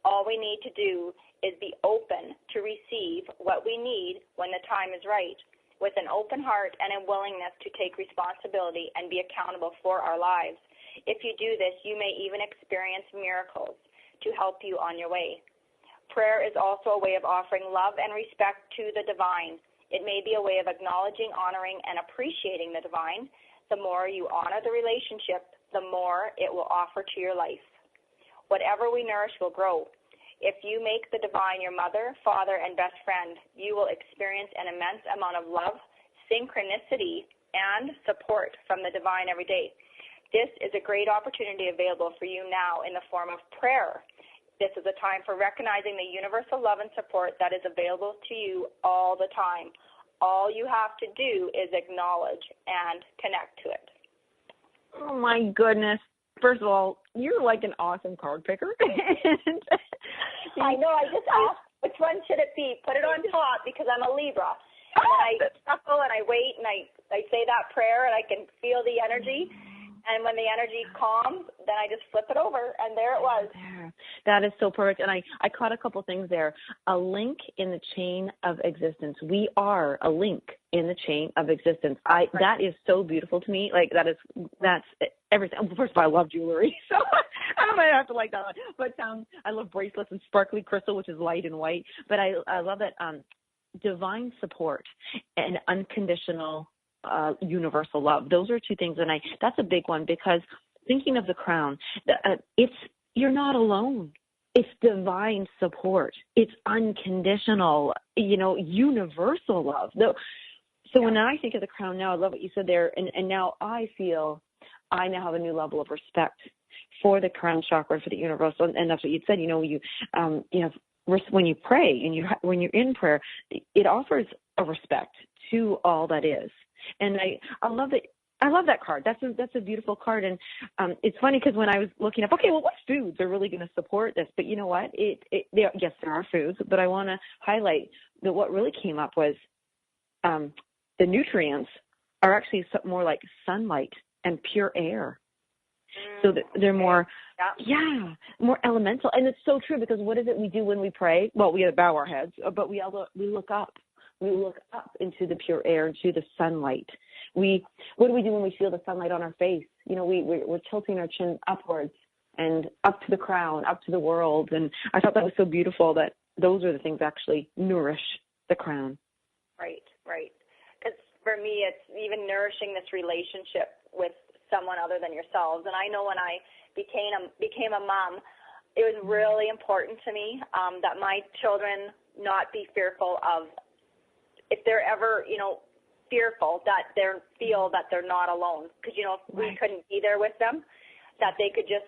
all we need to do is be open to receive what we need when the time is right, with an open heart and a willingness to take responsibility and be accountable for our lives. If you do this, you may even experience miracles to help you on your way. Prayer is also a way of offering love and respect to the divine. It may be a way of acknowledging, honoring, and appreciating the divine. The more you honor the relationship, the more it will offer to your life. Whatever we nourish will grow. If you make the divine your mother, father, and best friend, you will experience an immense amount of love, synchronicity, and support from the divine every day. This is a great opportunity available for you now in the form of prayer. This is a time for recognizing the universal love and support that is available to you all the time. All you have to do is acknowledge and connect to it. Oh, my goodness. First of all, you're like an awesome card picker. I know. I just asked, which one should it be? Put it on top because I'm a Libra. And then I shuffle and I wait and I say that prayer and I can feel the energy. And when the energy calms, then I just flip it over, and there it was. That is so perfect. And I caught a couple things there. A link in the chain of existence. We are a link in the chain of existence. That is so beautiful to me. Like that's everything. First of all, I love jewelry, so I might have to like that one. But I love bracelets and sparkly crystal, which is light and white. But I love that divine support and unconditional universal love. Those are two things, and that's a big one, because thinking of the crown, you're not alone. It's divine support. It's unconditional, universal love. So when I think of the crown now, I love what you said there, and now I feel I now have a new level of respect for the crown chakra, for the universal, and that's what you said. You have when you pray and when you're in prayer, it offers a respect to all that is. And I love that. I love that card. That's a beautiful card. And it's funny because when I was looking up, okay, well, what foods are really going to support this? But you know what? Yes, there are foods, but I want to highlight that what really came up was the nutrients are actually more like sunlight and pure air. So they're more, more elemental. And it's so true, because what is it we do when we pray? Well, we bow our heads, but we look up. We look up into the pure air, into the sunlight. What do we do when we feel the sunlight on our face? We're tilting our chin upwards and up to the crown, up to the world. And I thought that was so beautiful that those are the things that actually nourish the crown. Right. right? Because for me, it's even nourishing this relationship with someone other than yourselves. And I know when I became a mom, it was really important to me that my children not be fearful of, if they're ever, fearful, that they feel that they're not alone. Because, if we couldn't be there with them, that they could just,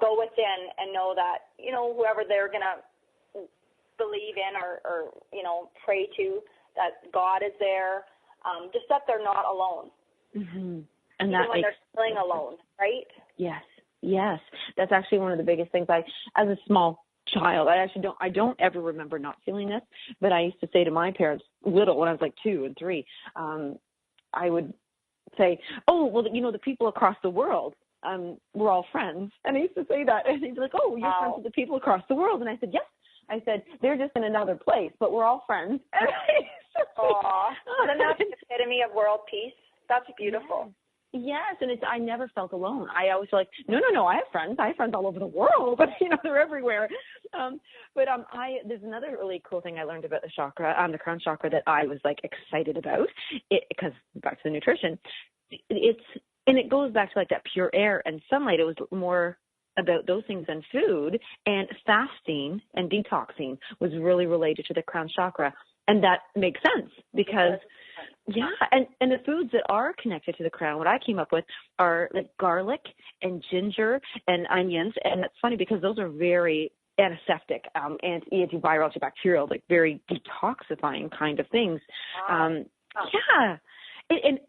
go within and know that, whoever they're going to believe in or pray to, that God is there, just that they're not alone. Mm-hmm. And even when they're feeling alone, right? Yes. That's actually one of the biggest things. As a small child, I don't ever remember not feeling this, but I used to say to my parents, little, when I was like 2 and 3, I would say, oh, well, the people across the world, we're all friends. And I used to say that, and they'd be like, oh, you're friends with the people across the world. And I said, yes. I said, they're just in another place, but we're all friends. Aw, isn't that the epitome of world peace? That's beautiful. Yes, and I never felt alone. I always feel like, no, I have friends. I have friends all over the world. They're everywhere. There's another really cool thing I learned about the chakra, the crown chakra, that I was like excited about. Because back to the nutrition, it goes back to like that pure air and sunlight. It was more about those things than food, and fasting and detoxing was really related to the crown chakra. And that makes sense because, and the foods that are connected to the crown, what I came up with are like garlic and ginger and onions. And it's funny because those are very antiseptic, and antiviral, antibacterial, like very detoxifying kind of things.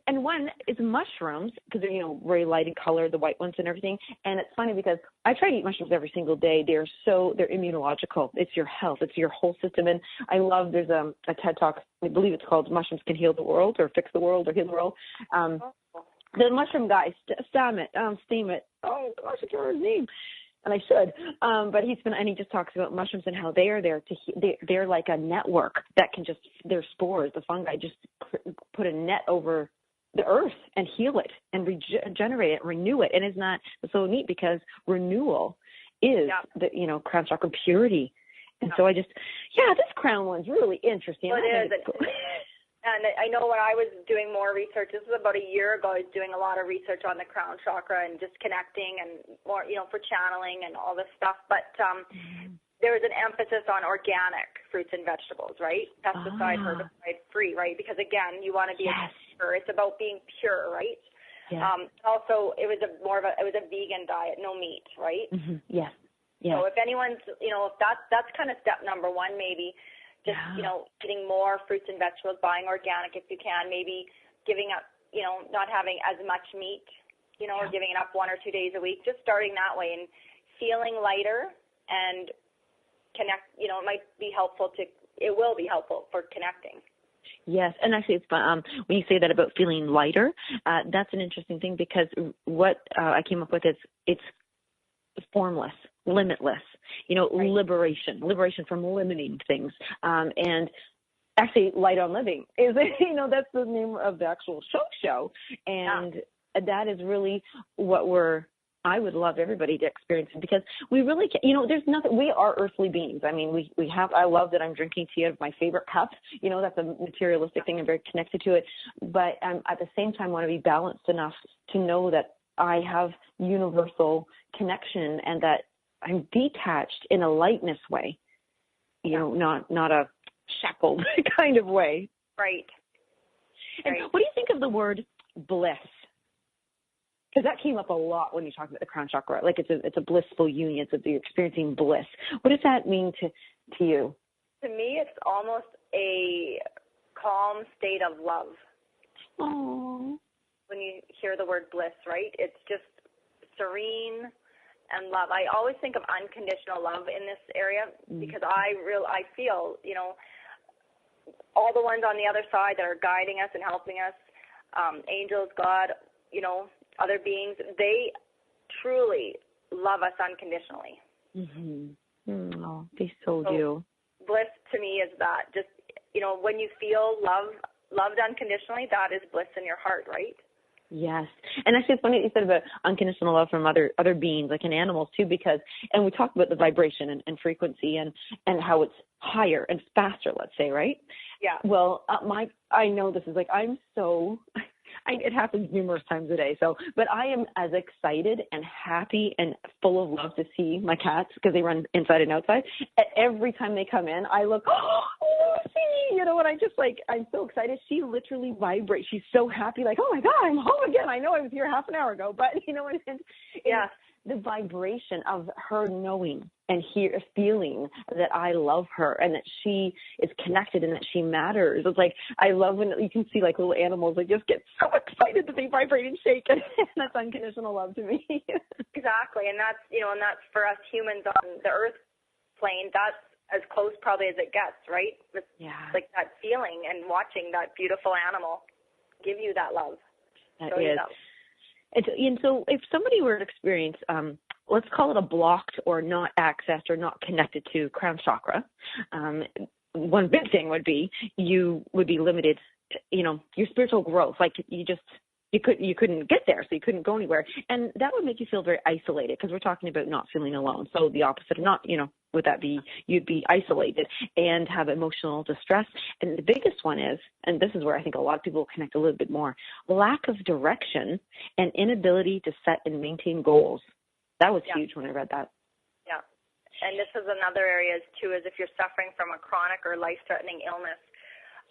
And one is mushrooms, because they're, very light in color, the white ones and everything. And it's funny because I try to eat mushrooms every single day. They're immunological. It's your health. It's your whole system. And I love, there's a TED Talk, I believe it's called Mushrooms Can Heal the World, or Fix the World, or Heal the World. The mushroom guy, Steam it. Oh gosh, I can't remember his name. And I should, but he just talks about mushrooms and how they are there to they're like a network that can just, their spores, the fungi, just put a net over the earth and heal it and regenerate it, renew it. And it's so neat because renewal is the crown chakra purity. And so this crown one's really interesting. Well, it is. And I know when I was doing more research, this was about a year ago, I was doing a lot of research on the crown chakra and just connecting and more, for channeling and all this stuff. But there was an emphasis on organic fruits and vegetables, right? Pesticide, herbicide free, right? Because again, you want to be pure. It's about being pure, right? Yeah. Also, it was a vegan diet, no meat, right? Mm-hmm. Yes. So if anyone's, if that's kind of step number one, maybe. Just, eating more fruits and vegetables, buying organic if you can, maybe giving up, not having as much meat, or giving it up 1 or 2 days a week, just starting that way and feeling lighter and connect, it will be helpful for connecting. Yes, and actually it's fun. When you say that about feeling lighter, that's an interesting thing because what I came up with is it's formless, limitless, liberation from limiting things. And actually Light on Living is, that's the name of the actual show. And that is really what I would love everybody to experience, because we really can, there's nothing, we are earthly beings. I mean, I love that I'm drinking tea out of my favorite cup. That's a materialistic thing. I'm very connected to it. But at the same time, want to be balanced enough to know that I have universal connection and that I'm detached in a lightness way, not a shackled kind of way. Right. And what do you think of the word bliss? Because that came up a lot when you talk about the crown chakra. Like it's a blissful union. You're experiencing bliss. What does that mean to you? To me, it's almost a calm state of love. Oh. When you hear the word bliss, right? It's just serene and love. I always think of unconditional love in this area because I feel, all the ones on the other side that are guiding us and helping us, angels, God, other beings, they truly love us unconditionally. Mm-hmm. Oh, they so do. Bliss to me is that just, when you feel loved unconditionally, that is bliss in your heart, right? Yes. And actually it's funny that you said about unconditional love from other beings, like in animals too, because, and we talked about the vibration and frequency and how it's higher and faster, let's say, right? Yeah. Well, I know this is like, it happens numerous times a day. So, but I am as excited and happy and full of love to see my cats because they run inside and outside. Every time they come in, I look, oh, Lucy, you know, and I'm so excited. She literally vibrates. She's so happy, like, oh my God, I'm home again. I know I was here half an hour ago, but you know, it's the vibration of her knowing and feeling that I love her and that she is connected and that she matters. It's like, I love when you can see like little animals that just get so excited that they vibrate and shake, and that's unconditional love to me. Exactly. And that's, you know, and that's for us humans on the earth plane, that's as close probably as it gets, right? With like that feeling and watching that beautiful animal give you that love. That is. And so if somebody were to experience, let's call it a blocked or not accessed or not connected to crown chakra, one big thing would be you would be limited, you know, your spiritual growth. Like you couldn't get there, so you couldn't go anywhere. And that would make you feel very isolated because we're talking about not feeling alone. So the opposite of not, you know, would that be you'd be isolated and have emotional distress. And the biggest one is, and this is where I think a lot of people connect a little bit more, lack of direction and inability to set and maintain goals. That was huge when I read that. Yeah. And this is another area too, is if you're suffering from a chronic or life-threatening illness.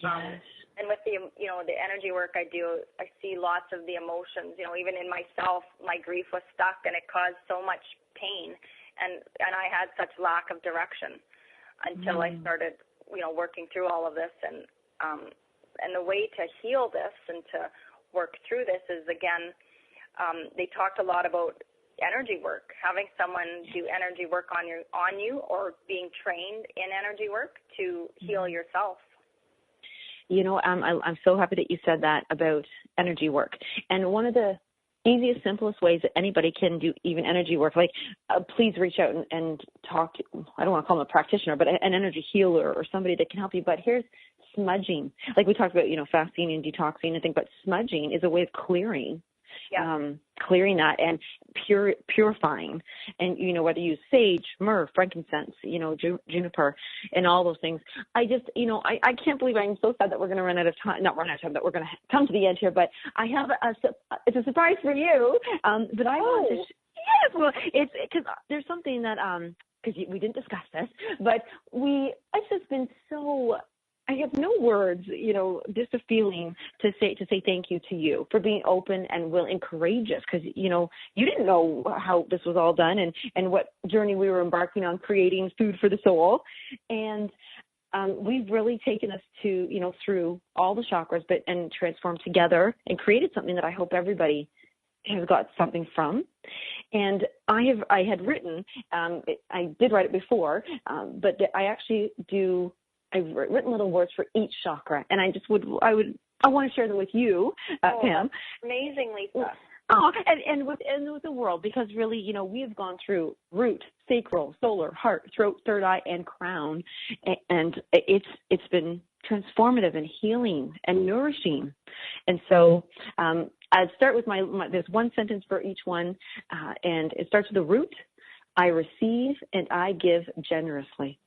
Yes. And with the, you know, the energy work I do, I see lots of the emotions, you know, even in myself, my grief was stuck and it caused so much pain. And I had such lack of direction until I started, you know, working through all of this. And the way to heal this and to work through this is, again, they talked a lot about energy work, having someone do energy work on you or being trained in energy work to heal yourself. You know, I'm so happy that you said that about energy work. And one of the easiest, simplest ways that anybody can do even energy work, like please reach out and talk to, I don't want to call them a practitioner, but an energy healer or somebody that can help you. But here's smudging. Like we talked about, you know, fasting and detoxing and things, but smudging is a way of clearing that and purifying. And, you know, whether you use sage, myrrh, frankincense, you know, juniper and all those things. I just, you know, I can't believe, I'm so sad that we're going to run out of time, not run out of time, but we're going to come to the end here. But I have it's a surprise for you. But I want to, yes, well, it's because there's something that, because we didn't discuss this, but I've just been so, I have no words, you know, just a feeling to say thank you to you for being open and willing and courageous, because, you know, you didn't know how this was all done and what journey we were embarking on creating Food for the Soul. And we've really taken us to, you know, through all the chakras, and transformed together and created something that I hope everybody has got something from. And I had written, I did write it before, but I've written little words for each chakra, and I want to share them with you, Pam. Amazing, Lisa. Oh, and with the world, because really, you know, we have gone through root, sacral, solar, heart, throat, third eye, and crown, and it's been transformative and healing and nourishing. And so I'd start with there's one sentence for each one, and it starts with the root. I receive and I give generously.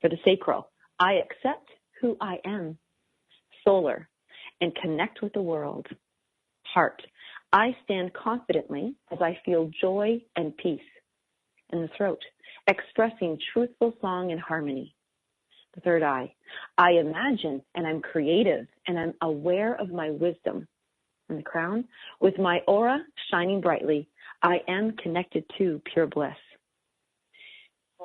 For the sacral, I accept who I am. Solar, and connect with the world. Heart, I stand confidently as I feel joy and peace. In the throat, expressing truthful song and harmony. The third eye, I imagine and I'm creative and I'm aware of my wisdom. In the crown, with my aura shining brightly, I am connected to pure bliss.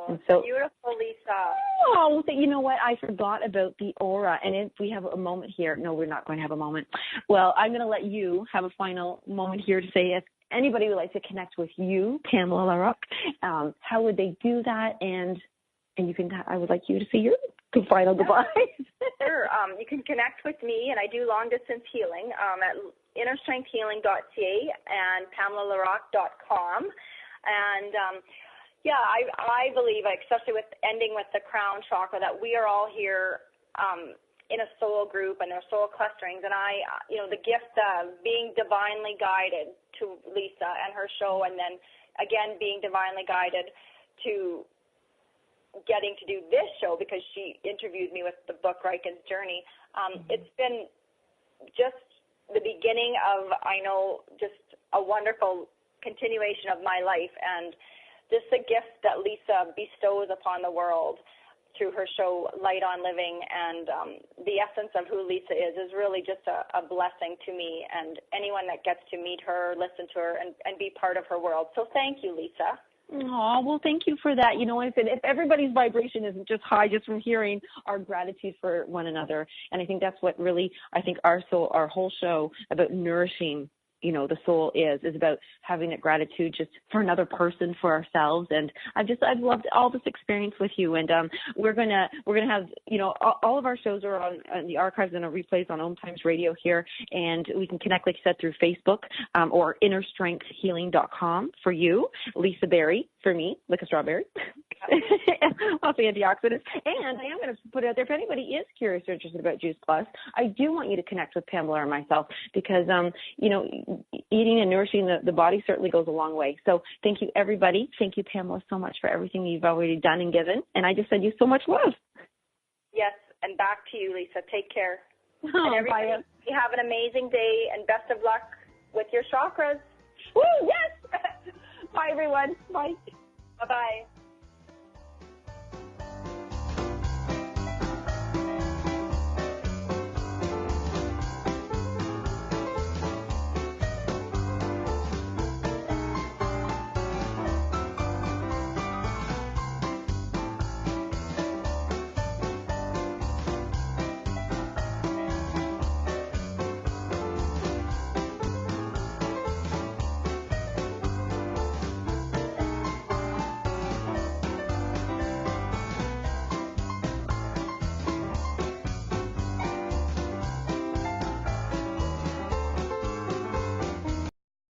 And so, beautiful, Lisa. Oh, you know what? I forgot about the aura. And if we have a moment here, no, we're not going to have a moment. Well, I'm going to let you have a final moment here to say if anybody would like to connect with you, Pamela LaRock, how would they do that? And I would like you to say your final goodbye. Sure. You can connect with me, and I do long distance healing at innerstrengthhealing.ca and PamelaLaRock.com. And I believe, especially with ending with the crown chakra, that we are all here in a soul group and their soul clusterings, and I, the gift of being divinely guided to Lisa and her show, and then again being divinely guided to getting to do this show because she interviewed me with the book Riken's Journey. It's been just the beginning of, I know, just a wonderful continuation of my life, and just a gift that Lisa bestows upon the world through her show Light on Living, and the essence of who Lisa is really just a blessing to me and anyone that gets to meet her, listen to her, and be part of her world. So thank you, Lisa. Oh, well, thank you for that. If everybody's vibration isn't just high just from hearing our gratitude for one another, and I think that's what really, our whole show about nourishing, the soul is about having that gratitude just for another person, for ourselves. And I've loved all this experience with you. And we're gonna have, all of our shows are on the archives and our replays on Om Times Radio here, and we can connect, like you said, through Facebook or innerstrengthhealing.com for you, Lisa Berry for me, like a strawberry. Also antioxidants. And I am going to put it out there, if anybody is curious or interested about Juice Plus, I do want you to connect with Pamela or myself because, eating and nourishing the body certainly goes a long way. So thank you, everybody. Thank you, Pamela, so much for everything you've already done and given. And I just send you so much love. Yes, and back to you, Lisa. Take care. Oh, and everybody, you have an amazing day, and best of luck with your chakras. Woo, yes! Bye, everyone. Bye. Bye-bye.